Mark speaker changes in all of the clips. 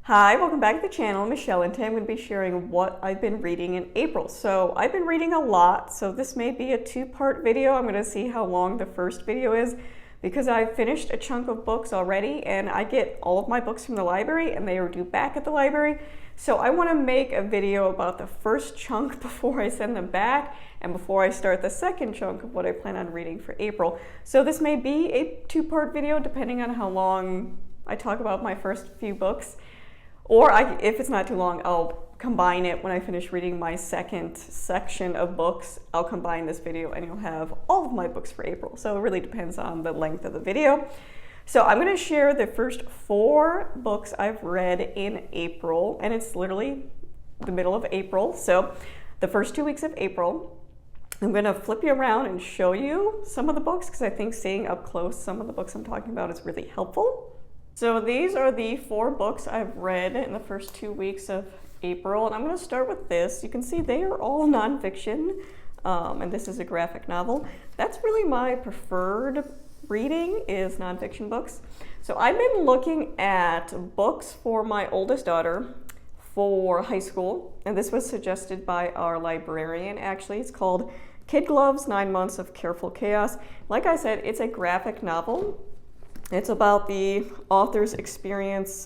Speaker 1: Hi, welcome back to the channel. I'm Michelle, and today I'm going to be sharing what I've been reading in April. So I've been reading a lot, so this may be a two-part video. I'm going to see how long the first video is because I've finished a chunk of books already, and I get all of my books from the library and they are due back at the library. So I want to make a video about the first chunk before I send them back and before I start the second chunk of what I plan on reading for April. So this may be a two-part video depending on how long I talk about my first few books. Or if it's not too long, I'll combine it when I finish reading my second section of books. I'll combine this video and you'll have all of my books for April. So it really depends on the length of the video. So I'm going to share the first 4 books I've read in April, and it's literally the middle of April. So the first 2 weeks of April, I'm going to flip you around and show you some of the books because I think seeing up close some of the books I'm talking about is really helpful. So these are the 4 books I've read in the first 2 weeks of April, and I'm going to start with this. You can see they are all nonfiction, and this is a graphic novel. That's really my preferred reading, is nonfiction books. So I've been looking at books for my oldest daughter for high school, and this was suggested by our librarian, actually. It's called Kid Gloves, 9 Months of Careful Chaos. Like I said, it's a graphic novel. It's about the author's experience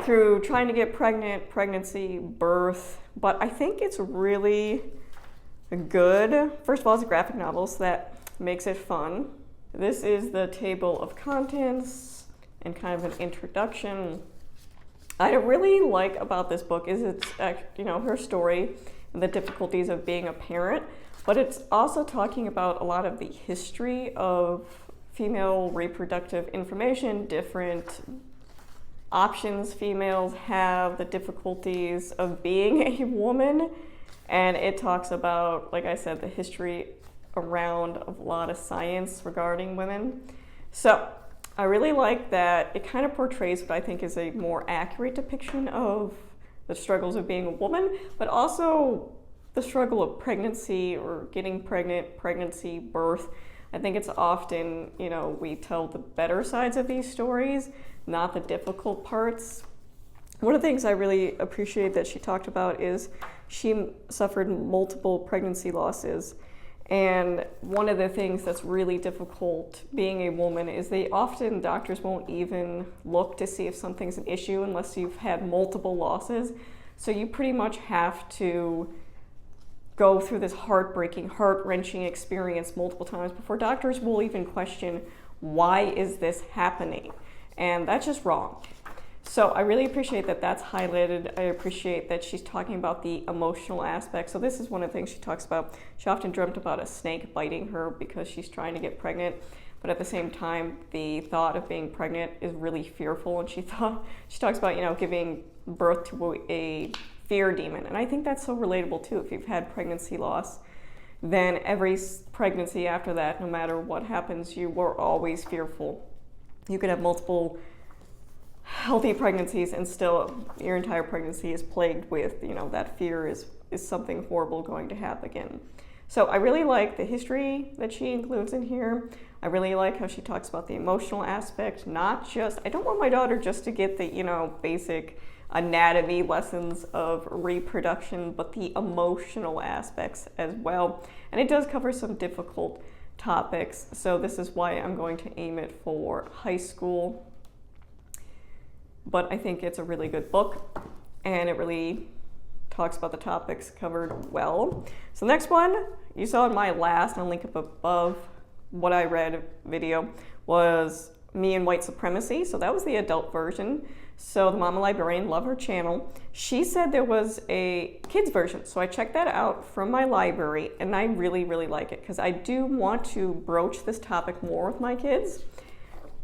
Speaker 1: through trying to get pregnant, pregnancy, birth, but I think it's really good. First of all, it's a graphic novel, so that makes it fun. This is the table of contents and kind of an introduction. I really like about this book is it's, her story and the difficulties of being a parent, but it's also talking about a lot of the history of female reproductive information, different options females have, the difficulties of being a woman, and it talks about, like I said, the history around a lot of science regarding women. So I really like that it kind of portrays what I think is a more accurate depiction of the struggles of being a woman, but also the struggle of pregnancy or getting pregnant, pregnancy, birth. I think it's often, we tell the better sides of these stories, not the difficult parts. One of the things I really appreciate that she talked about is she suffered multiple pregnancy losses. And one of the things that's really difficult being a woman is doctors won't even look to see if something's an issue unless you've had multiple losses. So you pretty much have to go through this heartbreaking, heart-wrenching experience multiple times before doctors will even question, why is this happening? And that's just wrong. So I really appreciate that that's highlighted. I appreciate that she's talking about the emotional aspect. So this is one of the things she talks about. She often dreamt about a snake biting her because she's trying to get pregnant. But at the same time, the thought of being pregnant is really fearful. And she talks about, giving birth to a fear demon. And I think that's so relatable too. If you've had pregnancy loss, then every pregnancy after that, no matter what happens, you were always fearful. You could have multiple healthy pregnancies and still your entire pregnancy is plagued with, that fear is something horrible going to happen again. So I really like the history that she includes in here. I really like how she talks about the emotional aspect, I don't want my daughter just to get the, basic anatomy lessons of reproduction, but the emotional aspects as well. And it does cover some difficult topics. So this is why I'm going to aim it for high school. But I think it's a really good book, and it really talks about the topics covered well. So the next one you saw in my last, and I'll link up above what I read video, was Me and White Supremacy. So that was the adult version. So the Mama Librarian, love her channel. She said there was a kids version. So I checked that out from my library, and I really, really like it because I do want to broach this topic more with my kids.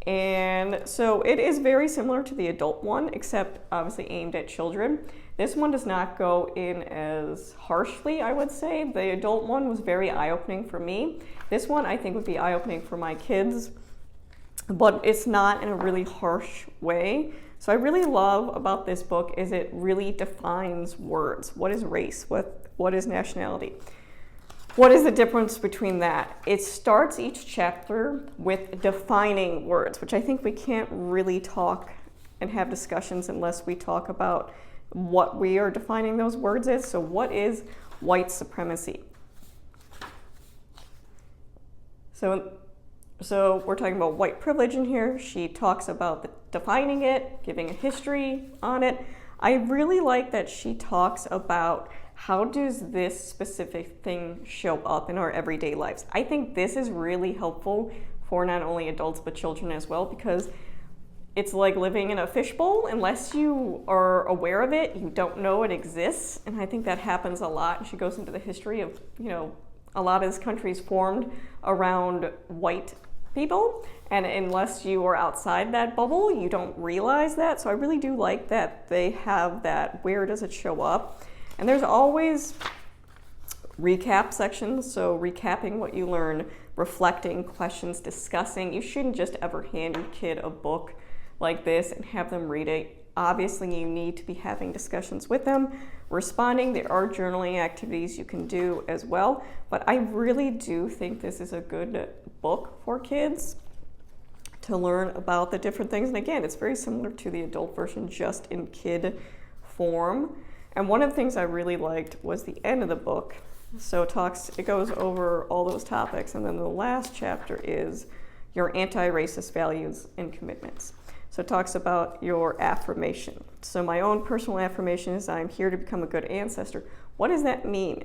Speaker 1: And so it is very similar to the adult one, except obviously aimed at children. This one does not go in as harshly, I would say. The adult one was very eye-opening for me. This one I think would be eye-opening for my kids, but it's not in a really harsh way. So I really love about this book is it really defines words. What is race? What is nationality? What is the difference between that? It starts each chapter with defining words, which I think we can't really talk and have discussions unless we talk about what we are defining those words as. So what is white supremacy? So we're talking about white privilege in here. She talks about defining it, giving a history on it. I really like that she talks about how does this specific thing show up in our everyday lives. I think this is really helpful for not only adults but children as well, because it's like living in a fishbowl. Unless you are aware of it, you don't know it exists. And I think that happens a lot. She goes into the history of, a lot of this country is formed around white people. And unless you are outside that bubble, you don't realize that. So I really do like that they have that, where does it show up? And there's always recap sections. So recapping what you learn, reflecting, questions, discussing. You shouldn't just ever hand your kid a book like this and have them read it. Obviously, you need to be having discussions with them, responding. There are journaling activities you can do as well, but I really do think this is a good book for kids to learn about the different things. And again, it's very similar to the adult version, just in kid form. And one of the things I really liked was the end of the book. So it goes over all those topics, and then the last chapter is your anti-racist values and commitments. So it talks about your affirmation. So my own personal affirmation is I'm here to become a good ancestor. What does that mean?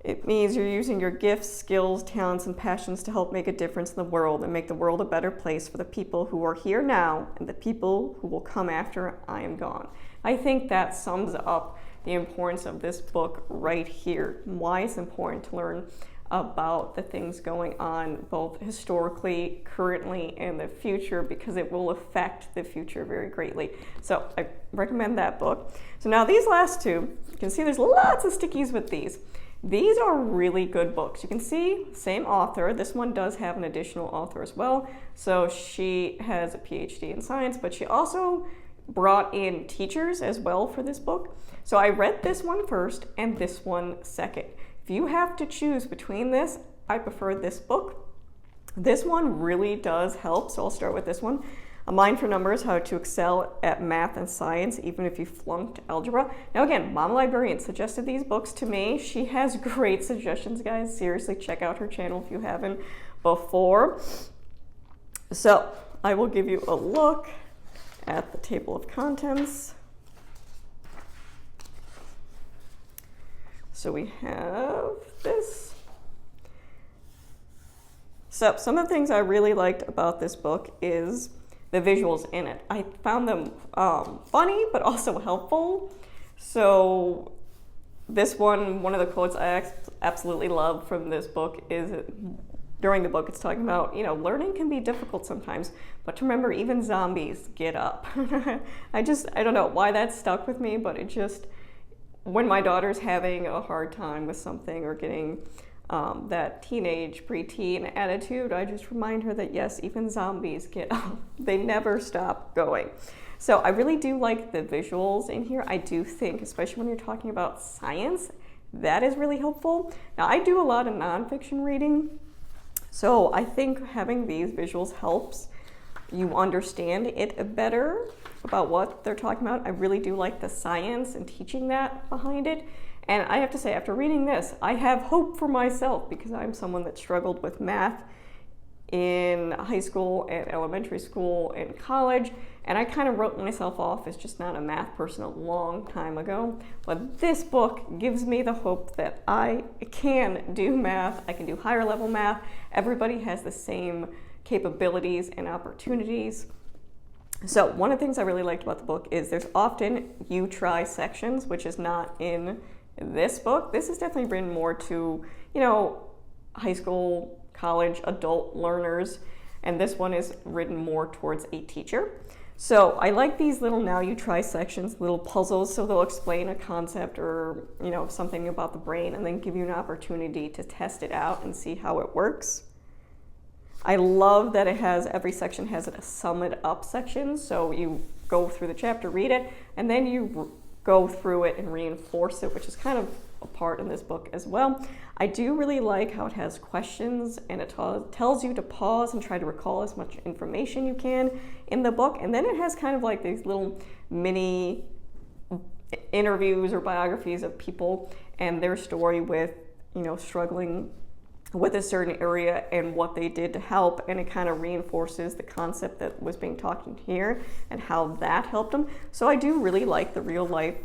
Speaker 1: It means you're using your gifts, skills, talents, and passions to help make a difference in the world and make the world a better place for the people who are here now and the people who will come after I am gone. I think that sums up the importance of this book right here, why it's important to learn about the things going on both historically, currently, and the future, because it will affect the future very greatly. So I recommend that book. So now these last two, you can see there's lots of stickies with these. These are really good books. You can see, same author. This one does have an additional author as well. So she has a PhD in science, but she also brought in teachers as well for this book. So I read this one first and this one second. If you have to choose between this, I prefer this book. This one really does help, so I'll start with this one. A Mind for Numbers, How to Excel at Math and Science, Even If You Flunked Algebra. Now again, Mama Librarian suggested these books to me. She has great suggestions, guys. Seriously, check out her channel if you haven't before. So I will give you a look at the table of contents. So we have this. So some of the things I really liked about this book is the visuals in it. I found them funny, but also helpful. So this one of the quotes I absolutely love from this book is, during the book, it's talking about, learning can be difficult sometimes, but to remember, even zombies get up. I don't know why that stuck with me, but it just, when my daughter's having a hard time with something or getting that teenage, preteen attitude, I just remind her that yes, even zombies get up. They never stop going. So I really do like the visuals in here. I do think, especially when you're talking about science, that is really helpful. Now, I do a lot of nonfiction reading, so I think having these visuals helps you understand it better about what they're talking about. I really do like the science and teaching that behind it. And I have to say, after reading this, I have hope for myself, because I'm someone that struggled with math in high school and elementary school and college, and I kind of wrote myself off as just not a math person a long time ago. But this book gives me the hope that I can do math, I can do higher level math. Everybody has the same capabilities and opportunities. So one of the things I really liked about the book is there's often you try sections, which is not in this book. This is definitely written more to, high school, college, adult learners, and this one is written more towards a teacher. So I like these little now you try sections, little puzzles, so they'll explain a concept or, something about the brain and then give you an opportunity to test it out and see how it works. I love that every section has a sum it up section, so you go through the chapter, read it, and then you go through it and reinforce it, which is kind of a part in this book as well. I do really like how it has questions, and it tells you to pause and try to recall as much information you can in the book. And then it has kind of like these little mini interviews or biographies of people and their story with, struggling with a certain area and what they did to help, and it kind of reinforces the concept that was being talked here and how that helped them. So I do really like the real life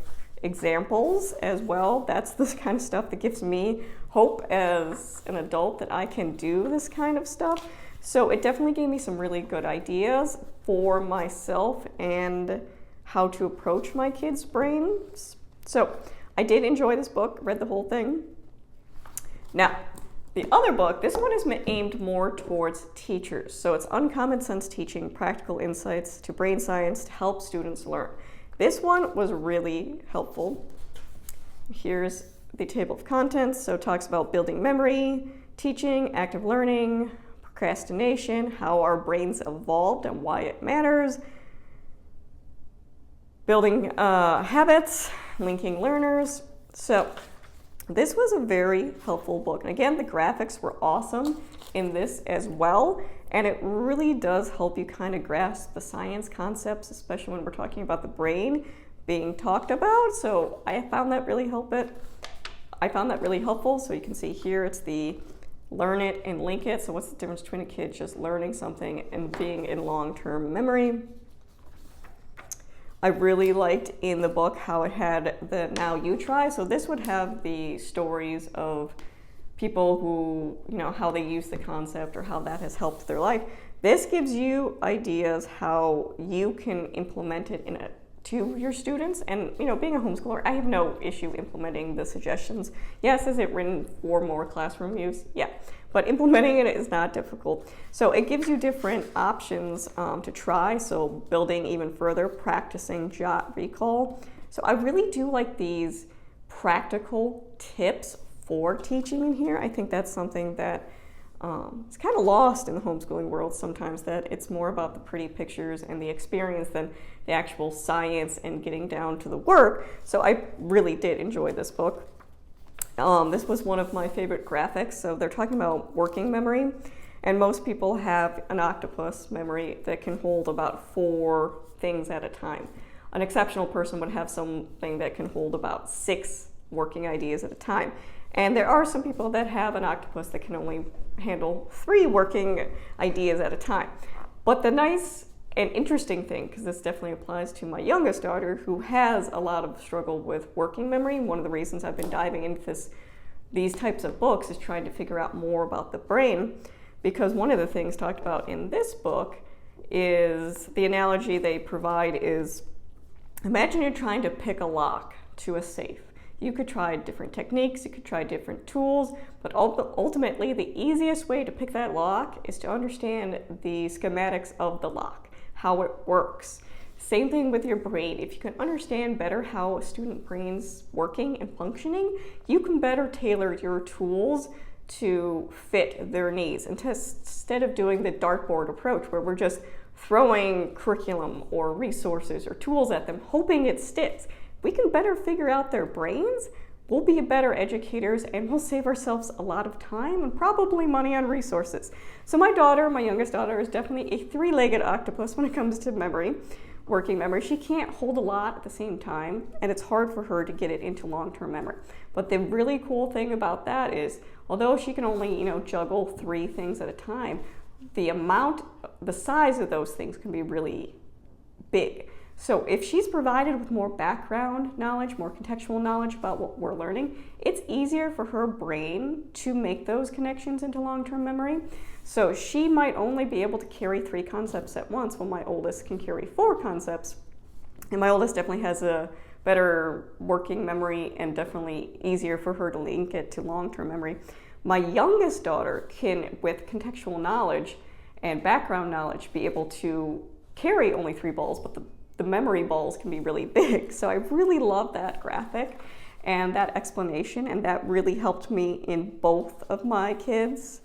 Speaker 1: examples as well. That's the kind of stuff that gives me hope as an adult that I can do this kind of stuff. So it definitely gave me some really good ideas for myself and how to approach my kids' brains. So I did enjoy this book, read the whole thing. Now, the other book, this one is aimed more towards teachers. So it's Uncommon Sense Teaching, Practical Insights to Brain Science to Help Students Learn. This one was really helpful. Here's the table of contents. So it talks about building memory, teaching, active learning, procrastination, how our brains evolved and why it matters, building habits, linking learners. So this was a very helpful book. And again, the graphics were awesome in this as well. And it really does help you kind of grasp the science concepts, especially when we're talking about the brain being talked about. So I found that really helpful. So you can see here, it's the learn it and link it. So what's the difference between a kid just learning something and being in long-term memory? I really liked in the book how it had the Now You Try. So this would have the stories of people who, how they use the concept or how that has helped their life. This gives you ideas how you can implement it to your students. And, being a homeschooler, I have no issue implementing the suggestions. Yes, is it written for more classroom use? Yeah. But implementing it is not difficult. So it gives you different options to try. So building even further, practicing jot recall. So I really do like these practical tips for teaching in here. I think that's something that is kind of lost in the homeschooling world sometimes, that it's more about the pretty pictures and the experience than the actual science and getting down to the work. So I really did enjoy this book. This was one of my favorite graphics. So they're talking about working memory, and most people have an octopus memory that can hold about 4 things at a time. An exceptional person would have something that can hold about 6 working ideas at a time. And there are some people that have an octopus that can only handle 3 working ideas at a time. But the nice and interesting thing, because this definitely applies to my youngest daughter who has a lot of struggle with working memory. One of the reasons I've been diving into these types of books is trying to figure out more about the brain, because one of the things talked about in this book is the analogy they provide is, imagine you're trying to pick a lock to a safe. You could try different techniques, you could try different tools, but ultimately the easiest way to pick that lock is to understand the schematics of the lock, how it works. Same thing with your brain. If you can understand better how a student brain's working and functioning, you can better tailor your tools to fit their needs. And instead of doing the dartboard approach where we're just throwing curriculum or resources or tools at them, hoping it sticks, we can better figure out their brains, we'll be better educators, and we'll save ourselves a lot of time and probably money on resources. So my youngest daughter, is definitely a 3-legged octopus when it comes to memory, working memory. She can't hold a lot at the same time, and it's hard for her to get it into long-term memory. But the really cool thing about that is, although she can only, juggle 3 things at a time, the size of those things can be really big. So if she's provided with more background knowledge, more contextual knowledge about what we're learning, it's easier for her brain to make those connections into long-term memory. So she might only be able to carry 3 concepts at once, while my oldest can carry 4 concepts. And my oldest definitely has a better working memory and definitely easier for her to link it to long-term memory. My youngest daughter can, with contextual knowledge and background knowledge, be able to carry only 3 balls, but the memory balls can be really big. So I really love that graphic and that explanation, and that really helped me in both of my kids.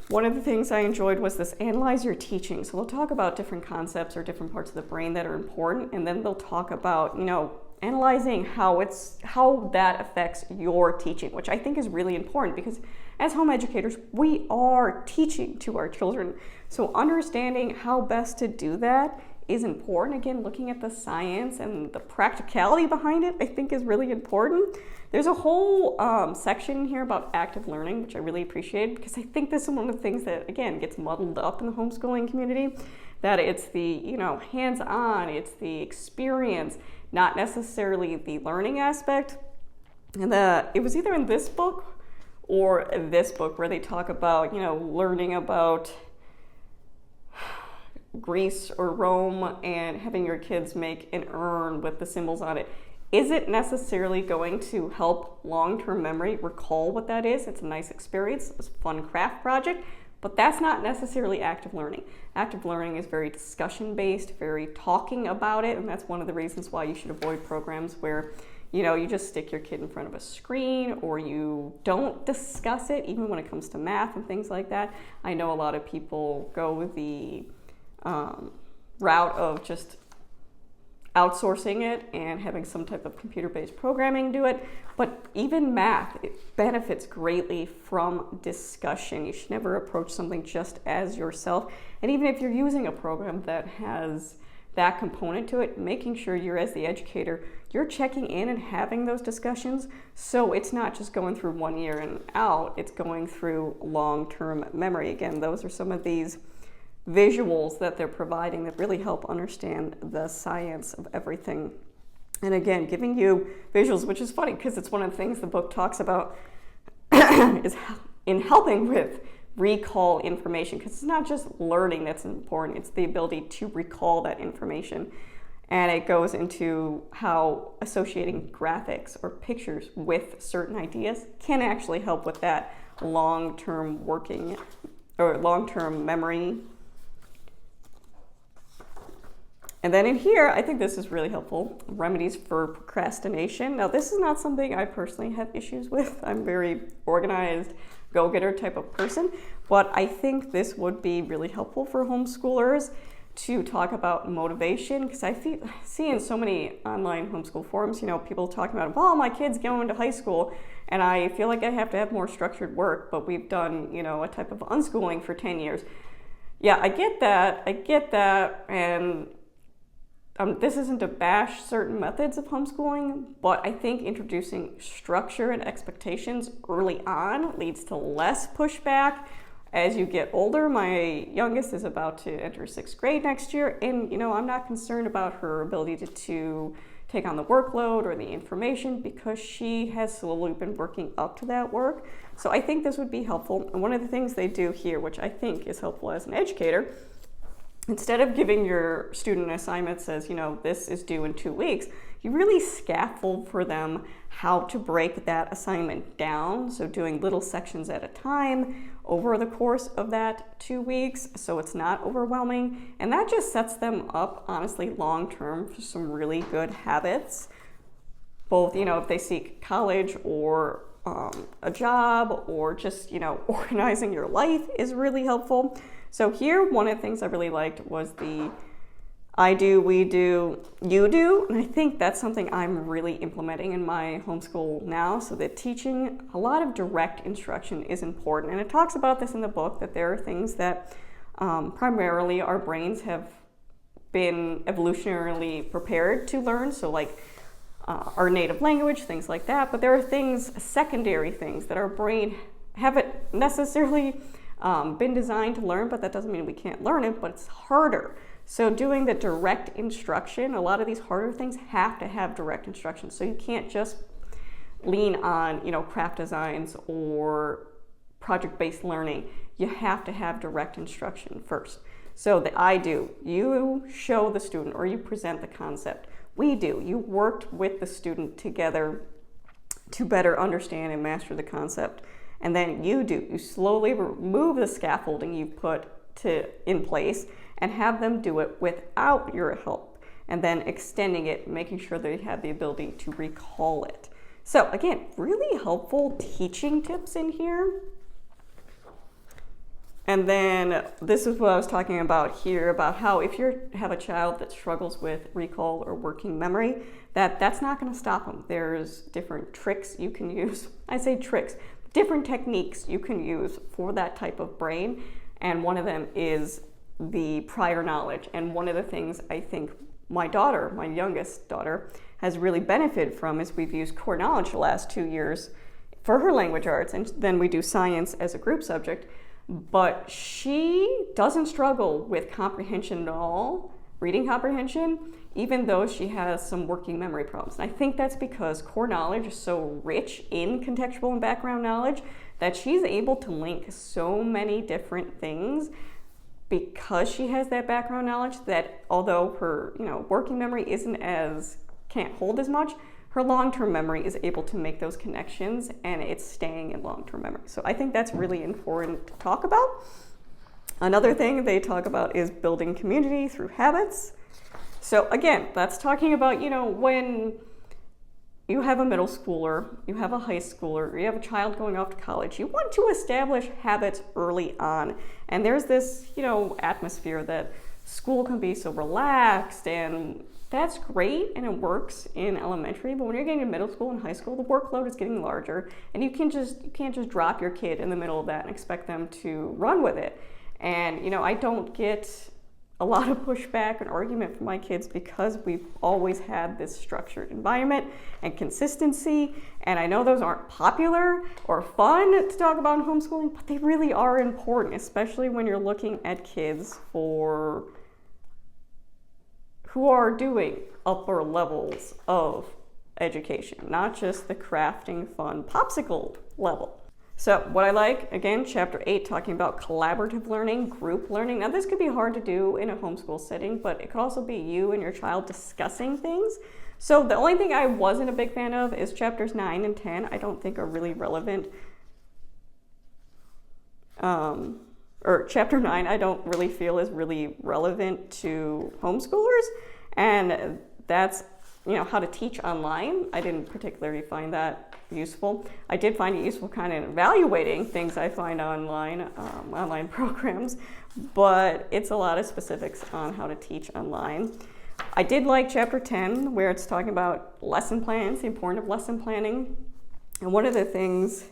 Speaker 1: One of the things I enjoyed was this analyze your teaching. So they'll talk about different concepts or different parts of the brain that are important, and then they'll talk about, analyzing how that affects your teaching, which I think is really important, because as home educators, we are teaching to our children. So understanding how best to do that is important. Again, looking at the science and the practicality behind it, I think is really important. There's a whole section here about active learning, which I really appreciate, because I think this is one of the things that, again, gets muddled up in the homeschooling community, that it's the, hands-on, it's the experience, not necessarily the learning aspect. And it was either in this book or this book where they talk about, learning about Greece or Rome and having your kids make an urn with the symbols on it. Is it necessarily going to help long-term memory recall what that is? It's a nice experience, it's a fun craft project, but that's not necessarily active learning. Active learning is very discussion-based, very talking about it, and that's one of the reasons why you should avoid programs where you just stick your kid in front of a screen, or you don't discuss it, even when it comes to math and things like that. I know a lot of people go the route of just outsourcing it and having some type of computer-based programming do it, but even math, it benefits greatly from discussion. You should never approach something just as yourself, and even if you're using a program that has that component to it, making sure you're, as the educator, you're checking in and having those discussions, so it's not just going through 1 year and out, it's going through long-term memory. Again, those are some of these visuals that they're providing that really help understand the science of everything. And again, giving you visuals, which is funny because it's one of the things the book talks about is in helping with recall information, because it's not just learning that's important, it's the ability to recall that information. And it goes into how associating graphics or pictures with certain ideas can actually help with that long-term working or long-term memory. And then in here, I think this is really helpful, remedies for procrastination. Now, this is not something I personally have issues with. I'm very organized, go-getter type of person, but I think this would be really helpful for homeschoolers to talk about motivation, because I see in so many online homeschool forums, people talking about, well, my kid's going to high school, and I feel like I have to have more structured work, but we've done, a type of unschooling for 10 years. Yeah, I get that, and this isn't to bash certain methods of homeschooling, but I think introducing structure and expectations early on leads to less pushback as you get older. My youngest is about to enter 6th grade next year, and I'm not concerned about her ability to take on the workload or the information, because she has slowly been working up to that work. So I think this would be helpful. And one of the things they do here, which I think is helpful as an educator, instead of giving your student an assignment that says, this is due in 2 weeks, you really scaffold for them how to break that assignment down. So doing little sections at a time over the course of that 2 weeks, so it's not overwhelming. And that just sets them up, honestly, long-term for some really good habits. Both, if they seek college or a job, or just, organizing your life is really helpful. So here, one of the things I really liked was the I do, we do, you do. And I think that's something I'm really implementing in my homeschool now, so that teaching a lot of direct instruction is important. And it talks about this in the book, that there are things that primarily our brains have been evolutionarily prepared to learn. So like our native language, things like that. But there are things, secondary things, that our brain haven't necessarily been designed to learn, but that doesn't mean we can't learn it, but it's harder. So doing the direct instruction, a lot of these harder things have to have direct instruction. So you can't just lean on, craft designs or project-based learning. You have to have direct instruction first. So the I do, you show the student or you present the concept. We do, you worked with the student together to better understand and master the concept. And then you do, you slowly remove the scaffolding you've put in place and have them do it without your help, and then extending it, making sure they have the ability to recall it. So again, really helpful teaching tips in here. And then this is what I was talking about here, about how if you have a child that struggles with recall or working memory, that's not going to stop them. There's different tricks you can use. I say tricks, different techniques you can use for that type of brain. And one of them is the prior knowledge. And one of the things I think my daughter, my youngest daughter, has really benefited from is we've used core knowledge the last 2 years for her language arts, and then we do science as a group subject. But she doesn't struggle with comprehension at all, reading comprehension, even though she has some working memory problems. And I think that's because core knowledge is so rich in contextual and background knowledge that she's able to link so many different things because she has that background knowledge, that although her working memory can't hold as much, her long-term memory is able to make those connections, and it's staying in long-term memory. So I think that's really important to talk about. Another thing they talk about is building community through habits. So again, that's talking about, when you have a middle schooler, you have a high schooler, you have a child going off to college, you want to establish habits early on. And there's this, atmosphere that school can be so relaxed, and that's great and it works in elementary, but when you're getting to middle school and high school, the workload is getting larger, and you can't just drop your kid in the middle of that and expect them to run with it. And I don't get a lot of pushback and argument from my kids because we've always had this structured environment and consistency. And I know those aren't popular or fun to talk about in homeschooling, but they really are important, especially when you're looking at kids who are doing upper levels of education, not just the crafting fun popsicle level. So what I like, again, chapter 8, talking about collaborative learning, group learning. Now this could be hard to do in a homeschool setting, but it could also be you and your child discussing things. So the only thing I wasn't a big fan of is chapters 9 and 10. I don't think are really relevant. Or chapter 9 I don't really feel is really relevant to homeschoolers. And that's, how to teach online. I didn't particularly find that useful. I did find it useful kind of evaluating things I find online, online programs, but it's a lot of specifics on how to teach online. I did like chapter 10, where it's talking about lesson plans, the importance of lesson planning. And one of the things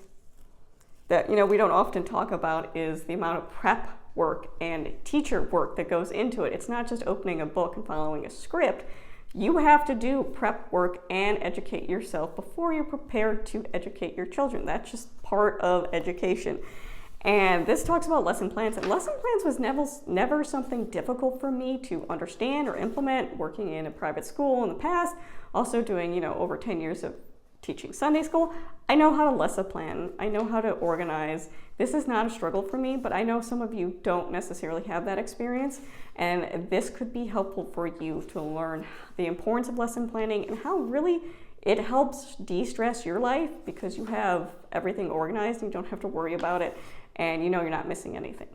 Speaker 1: that, we don't often talk about is the amount of prep work and teacher work that goes into it. It's not just opening a book and following a script. You have to do prep work and educate yourself before you're prepared to educate your children. That's just part of education. And this talks about lesson plans, and lesson plans was never something difficult for me to understand or implement, working in a private school in the past, also doing, over 10 years of teaching Sunday school. I know how to lesson plan. I know how to organize. This is not a struggle for me, but I know some of you don't necessarily have that experience, and this could be helpful for you to learn the importance of lesson planning and how really it helps de-stress your life because you have everything organized and you don't have to worry about it, and you're not missing anything.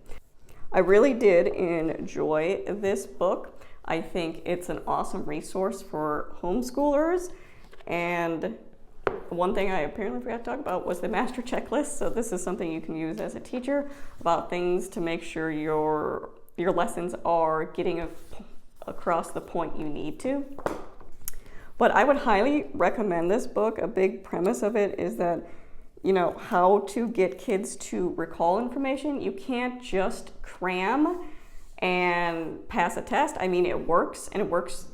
Speaker 1: I really did enjoy this book. I think it's an awesome resource for homeschoolers. And one thing I apparently forgot to talk about was the master checklist. So this is something you can use as a teacher about things to make sure your lessons are getting across the point you need to. But I would highly recommend this book. A big premise of it is that, how to get kids to recall information. You can't just cram and pass a test. I mean, it works, and it works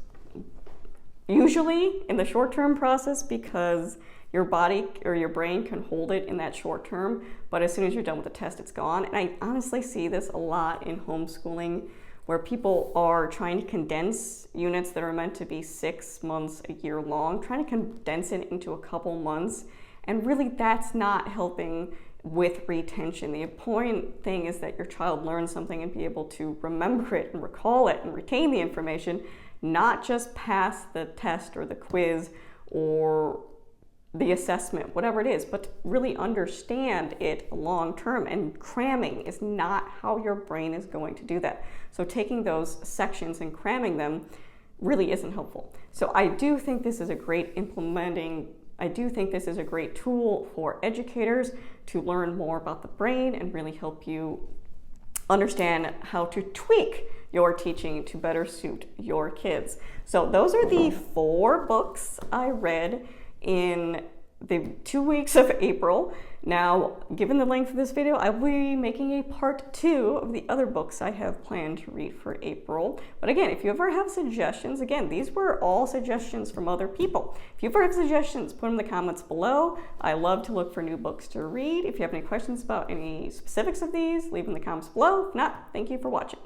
Speaker 1: usually in the short-term process because your body or your brain can hold it in that short term, but as soon as you're done with the test, it's gone. And I honestly see this a lot in homeschooling, where people are trying to condense units that are meant to be 6 months, a year long, trying to condense it into a couple months. And really, that's not helping with retention. The important thing is that your child learns something and be able to remember it and recall it and retain the information, not just pass the test or the quiz or the assessment, whatever it is, but to really understand it long term. And cramming is not how your brain is going to do that. So taking those sections and cramming them really isn't helpful. So I do think this is a great tool for educators to learn more about the brain and really help you understand how to tweak your teaching to better suit your kids. So those are the 4 books I read in the 2 weeks of April. Now, given the length of this video, I will be making a part 2 of the other books I have planned to read for April. But again, if you ever have suggestions, again, these were all suggestions from other people. If you ever have suggestions, put them in the comments below. I love to look for new books to read. If you have any questions about any specifics of these, leave them in the comments below. If not, thank you for watching.